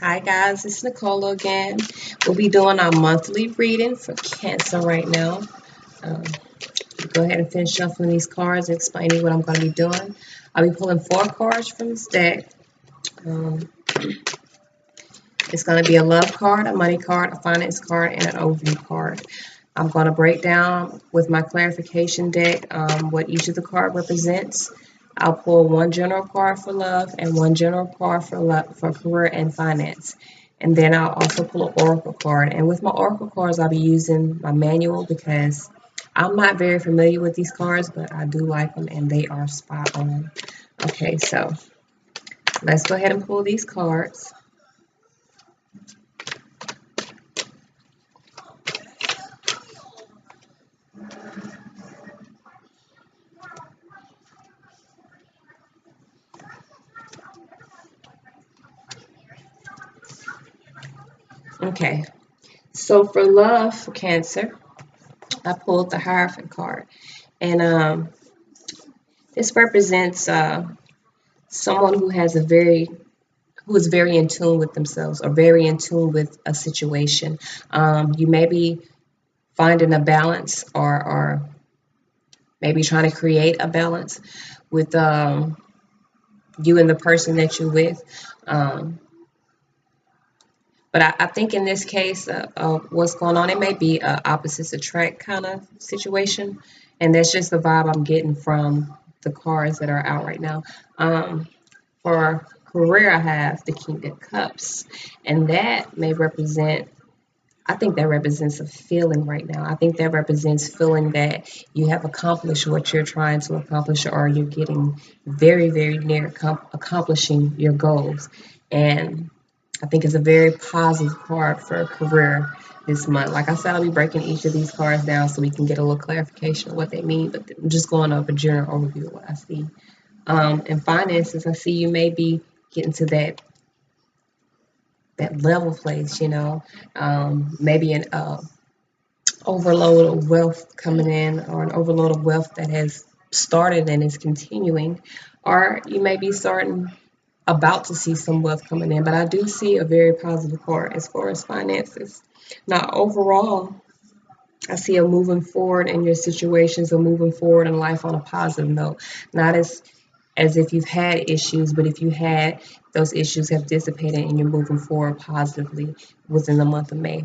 Hi guys, it's Nicole again. We'll be doing our monthly reading for Cancer right now. Um, go ahead and finish shuffling these cards and explaining what I'm going to be doing. I'll be pulling 4 cards from this deck. It's going to be a love card, a money card, a finance card, and an overview card. I'm going to break down with my clarification deck what each of the card represents. I'll pull one general card for love and one general card for career and finance. And then I'll also pull an oracle card. And with my oracle cards, I'll be using my manual because I'm not very familiar with these cards, but I do like them and they are spot on. Okay, so let's go ahead and pull these cards. Okay, so for love, for Cancer, I pulled the Hierophant card. And this represents someone who is very in tune with themselves or very in tune with a situation. You may be finding a balance or maybe trying to create a balance with you and the person that you're with. But I think in this case, what's going on, it may be an opposites attract kind of situation. And that's just the vibe I'm getting from the cards that are out right now. For career, I have the King of Cups. And that may represent, I think that represents a feeling right now. I think that represents feeling that you have accomplished what you're trying to accomplish or you're getting very, very near accomplishing your goals. And I think it's a very positive card for a career this month. Like I said, I'll be breaking each of these cards down so we can get a little clarification of what they mean, but I'm just going over a general overview of what I see. In finances, I see you may be getting to that level place, maybe an overload of wealth coming in or an overload of wealth that has started and is continuing, or you may be about to see some wealth coming in, but I do see a very positive card as far as finances. Now, overall, I see a moving forward in your situations, a moving forward in life on a positive note. Not as if you've had issues, but if you had, those issues have dissipated and you're moving forward positively within the month of May.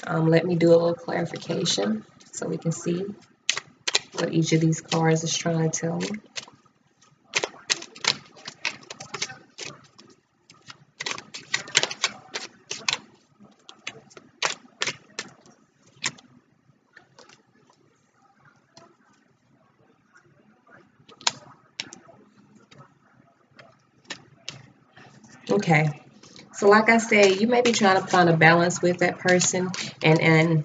Let me do a little clarification so we can see what each of these cards is trying to tell me. Okay, so like I said, you may be trying to find a balance with that person, and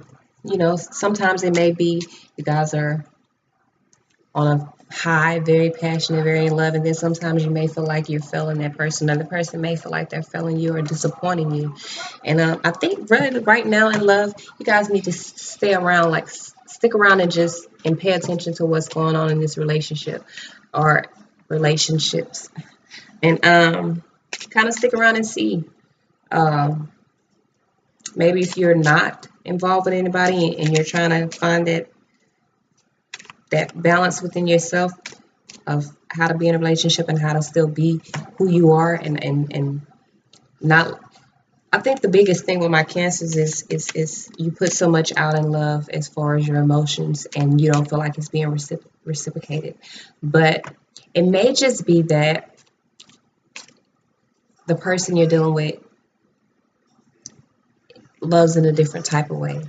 sometimes it may be you guys are on a high, very passionate, very in love, and then sometimes you may feel like you're failing that person, and the person may feel like they're failing you or disappointing you. And I think really right now in love, you guys need to stay around, like stick around and pay attention to what's going on in this relationship or relationships, and kind of stick around and see. Um, Maybe if you're not involved with anybody and you're trying to find that balance within yourself of how to be in a relationship and how to still be who you are and not. I think the biggest thing with my cancers is you put so much out in love as far as your emotions and you don't feel like it's being reciprocated. But it may just be that the person you're dealing with loves in a different type of way.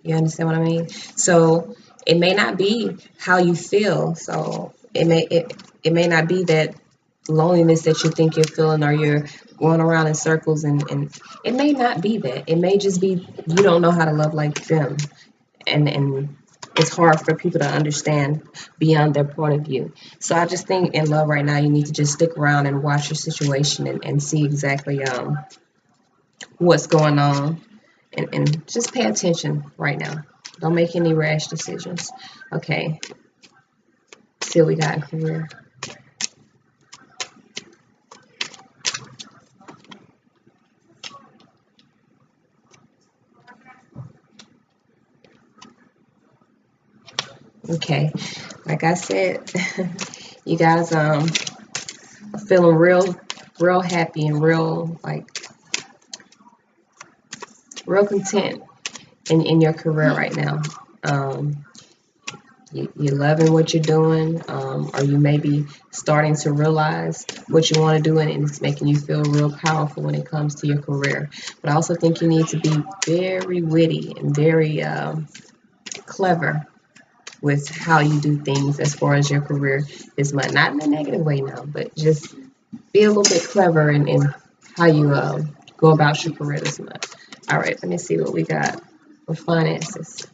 You understand what I mean? So it may not be how you feel. So it may not be that loneliness that you think you're feeling or you're going around in circles and it may not be that. It may just be you don't know how to love like them. And it's hard for people to understand beyond their point of view. So I just think in love right now you need to just stick around and watch your situation and see exactly what's going on and just pay attention right now. Don't make any rash decisions. Okay. See what we got in career. Okay, like I said, you guys are feeling real happy and real content in your career right now. Um, you're loving what you're doing, or you may be starting to realize what you want to do, and it's making you feel real powerful when it comes to your career. But I also think you need to be very witty and very clever with how you do things as far as your career this month. Not in a negative way now, but just be a little bit clever in how you go about your career this month. All right, let me see what we got for finances.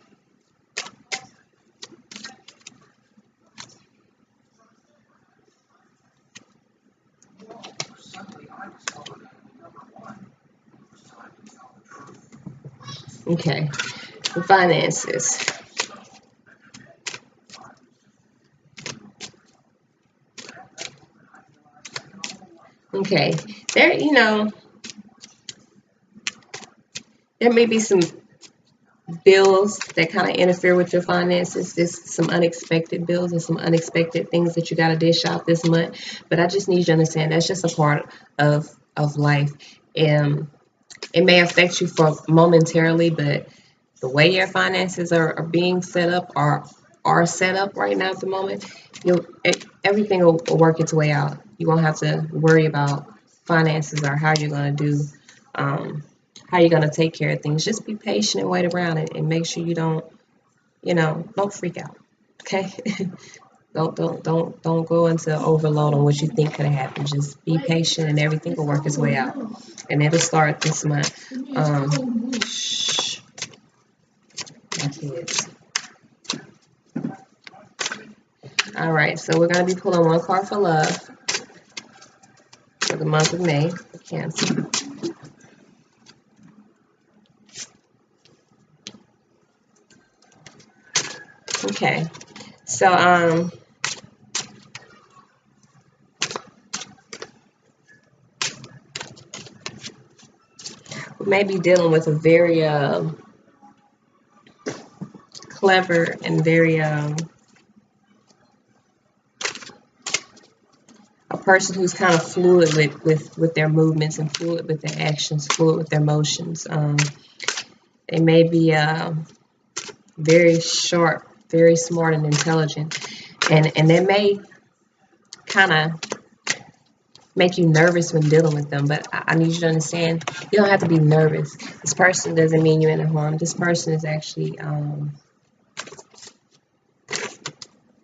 Okay, for finances. Okay, there, there may be some bills that kind of interfere with your finances. There's some unexpected bills and some unexpected things that you got to dish out this month. But I just need you to understand that's just a part of life. And it may affect you for momentarily, but the way your finances are being set up are set up right now at the moment, you'll everything will work its way out. You won't have to worry about finances or how you're going to do um, how you're going to take care of things. Just be patient and wait around and make sure you don't freak out. Okay. Don't go into overload on what you think could have happened. Just be patient and everything will work its way out. And it'll start this month. Shh, my kids. All right, so we're going to be pulling one card for love for the month of May for Cancer. Okay, so we may be dealing with a very clever and very a person who's kind of fluid with their movements and fluid with their actions, fluid with their motions. They may be very sharp, very smart and intelligent, and they may kind of make you nervous when dealing with them. But I need you to understand, you don't have to be nervous. This person doesn't mean you any harm. This person is actually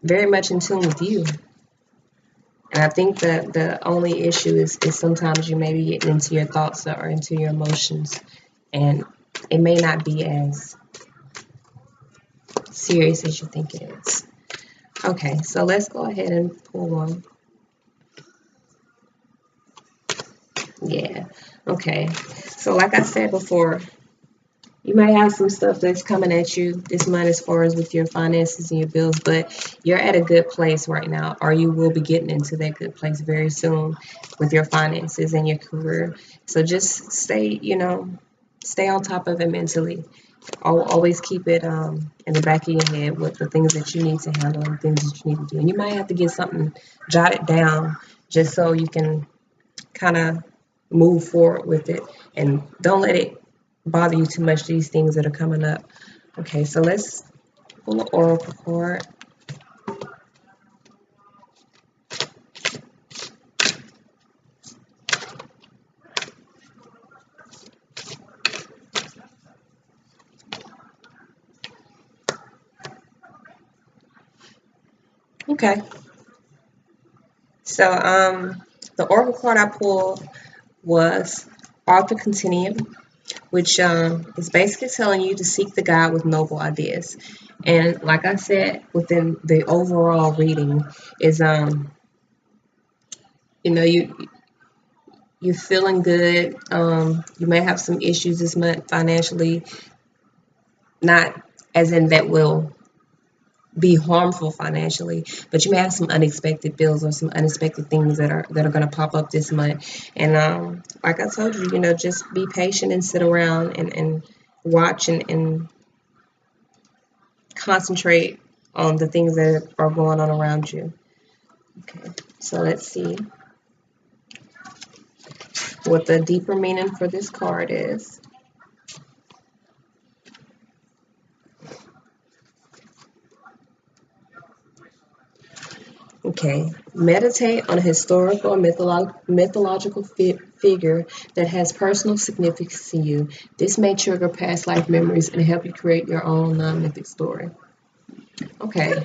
very much in tune with you. And I think that the only issue is sometimes you may be getting into your thoughts or into your emotions, and it may not be as serious as you think it is. Okay, so let's go ahead and pull one. Yeah, okay. So like I said before, you may have some stuff that's coming at you this month as far as with your finances and your bills, but you're at a good place right now, or you will be getting into that good place very soon with your finances and your career. So just stay on top of it mentally. Always keep it in the back of your head with the things that you need to handle and things that you need to do. And you might have to get something jotted down just so you can kind of move forward with it, and don't let it bother you too much, these things that are coming up. Okay, so let's pull an oracle card. Okay, so the oracle card I pulled was Author Continuum, which is basically telling you to seek the God with noble ideas. And like I said, within the overall reading is you know you're feeling good. You may have some issues this month financially, not as in that will be harmful financially, but you may have some unexpected bills or some unexpected things that are going to pop up this month. And like I told you, just be patient and sit around and watch and concentrate on the things that are going on around you. Okay, so let's see what the deeper meaning for this card is. Okay, meditate on a historical or mythological figure that has personal significance to you. This may trigger past life memories and help you create your own non-mythic story. Okay,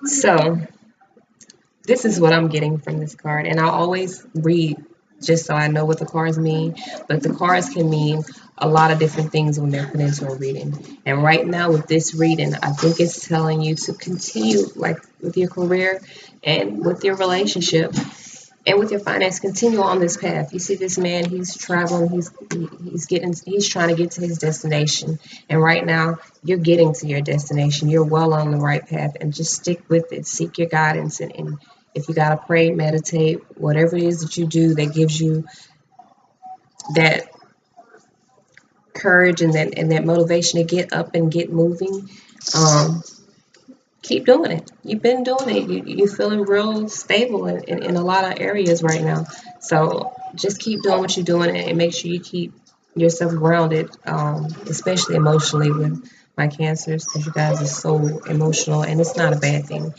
so this is what I'm getting from this card, and I always read just so I know what the cards mean, but the cards can mean a lot of different things when they're put into a reading. And right now with this reading, I think it's telling you to continue, like with your career and with your relationship and with your finance, continue on this path. You see this man, he's traveling, he's trying to get to his destination. And right now, you're getting to your destination. You're well on the right path, and just stick with it. Seek your guidance, and if you gotta pray, meditate, whatever it is that you do that gives you that courage and that motivation to get up and get moving. Keep doing it. You've been doing it. You're feeling real stable in a lot of areas right now. So just keep doing what you're doing, and make sure you keep yourself grounded, especially emotionally with my cancers, because you guys are so emotional, and it's not a bad thing.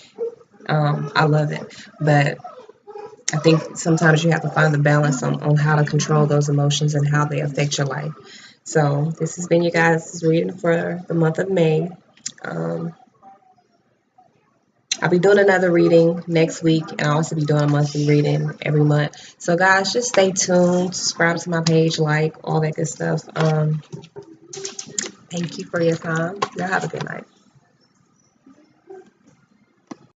I love it. But I think sometimes you have to find the balance on how to control those emotions and how they affect your life. So this has been your guys' reading for the month of May. Um, I'll be doing another reading next week, and I'll also be doing a monthly reading every month. So, guys, just stay tuned, subscribe to my page, like all that good stuff. Thank you for your time. Y'all have a good night.